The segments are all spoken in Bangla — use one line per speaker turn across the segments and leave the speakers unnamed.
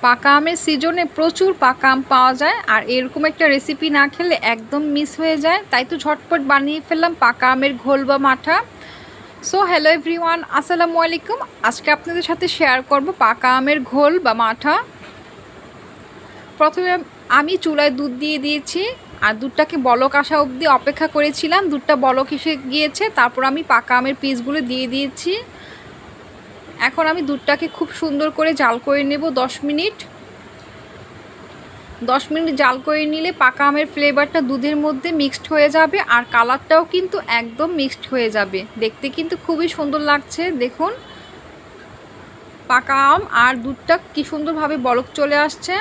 পাকা আমের সিজনে প্রচুর পাকা আম পাওয়া যায়, আর এরকম একটা রেসিপি না খেলে একদম মিস হয়ে যায়। তাই তো ঝটপট বানিয়ে ফেললাম পাকা আমের ঘোল বা মাঠা। সো হ্যালো এভরিওয়ান, আসসালামু আলাইকুম। আজকে আপনাদের সাথে শেয়ার করব পাকা আমের ঘোল বা মাঠা। প্রথমে আমি চুলায় দুধ দিয়ে দিয়েছি, আর দুধটাকে বলক আসা অবধি অপেক্ষা করেছিলাম। দুধটা বলক এসে গিয়েছে, তারপর আমি পাকা আমের পিসগুলো দিয়ে দিয়েছি। এখন আমি দুধটাকে খুব সুন্দর করে জাল করে নেব 10 মিনিট। 10 মিনিট জাল করে নিলে পাকা আমের ফ্লেভারটা দুধের মধ্যে মিক্সড হয়ে যাবে, আর কালারটাও কিন্তু একদম মিক্সড হয়ে যাবে। দেখতে কিন্তু খুবই সুন্দর লাগছে। দেখুন পাকা আম আর দুধটা কি সুন্দরভাবে বলক চলে আসছে।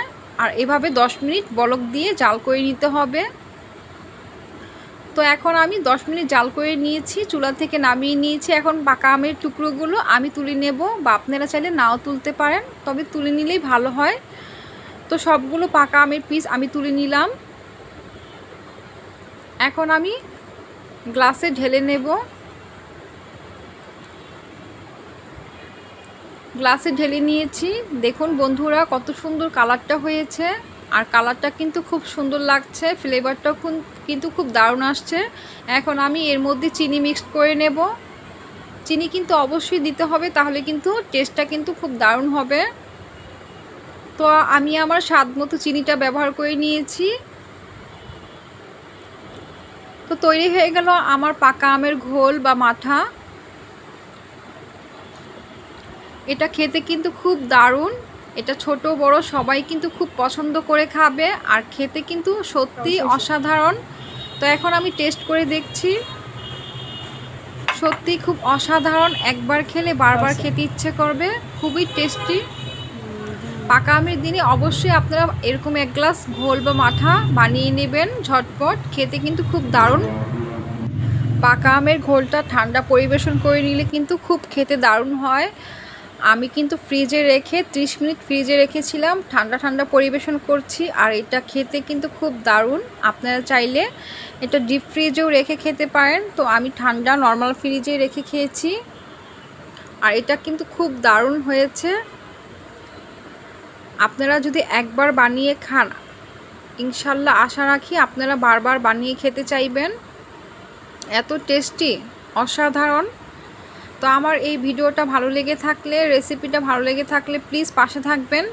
আর এভাবে 10 মিনিট বলক দিয়ে জাল করে নিতে হবে। তো এখন আমি 10 মিনিট জাল করে নিয়েছি, চুলা থেকে নামিয়ে নিয়েছি। এখন পাকা আমের টুকরোগুলো আমি তুলে নেব, বা আপনারা চাইলে নাও তুলতে পারেন, তবে তুলে নিলেই ভালো হয়। তো সবগুলো পাকা আমের পিস আমি তুলে নিলাম। এখন আমি গ্লাসে ঢেলে নেব। গ্লাসে ঢেলে নিয়েছি। দেখুন বন্ধুরা কত সুন্দর কালারটা হয়েছে, আর কালারটা কিন্তু খুব সুন্দর লাগছে, ফ্লেভারটাও কিন্তু খুব দারুণ আসছে। এখন আমি এর মধ্যে চিনি মিক্স করে নেব। চিনি কিন্তু অবশ্যই দিতে হবে, তাহলে কিন্তু টেস্টটা কিন্তু খুব দারুণ হবে। তো আমি আমার স্বাদ মতো চিনিটা ব্যবহার করে নিয়েছি। তো তৈরি হয়ে গেল আমার পাকা আমের ঘোল বা মাঠা। এটা খেতে কিন্তু খুব দারুণ। এটা ছোট বড় সবাই কিন্তু খুব পছন্দ করে খাবে, আর খেতে কিন্তু সত্যি অসাধারণ। তো এখন আমি টেস্ট করে দেখছি, সত্যি খুব অসাধারণ। একবার খেলে বারবার খেতে ইচ্ছে করবে, খুবই টেস্টি। পাকা আমের দিনে অবশ্যই আপনারা এরকম এক গ্লাস ঘোল বা মাঠা বানিয়ে নেবেন ঝটপট, খেতে কিন্তু খুব দারুণ। পাকা আমের ঘোলটা ঠান্ডা পরিবেশন করে নিলে কিন্তু খুব খেতে দারুণ হয়। আমি কিন্তু ফ্রিজে রেখে 30 মিনিট ফ্রিজে রেখেছিলাম, ঠান্ডা ঠান্ডা পরিবেশন করছি। আর এটা খেতে কিন্তু খুব দারুণ। আপনারা চাইলে এটা ডিপ ফ্রিজেও রেখে খেতে পারেন, তো আমি ঠান্ডা নর্মাল ফ্রিজে রেখে খেয়েছি। আর এটা কিন্তু খুব দারুণ হয়েছে। আপনারা যদি একবার বানিয়ে খান, ইনশাল্লাহ আশা রাখি আপনারা বারবার বানিয়ে খেতে চাইবেন। এত টেস্টি, অসাধারণ। তো আমার এই ভিডিওটা ভালো লেগে থাকলে, রেসিপিটা ভালো লেগে থাকলে প্লিজ পাশে থাকবেন।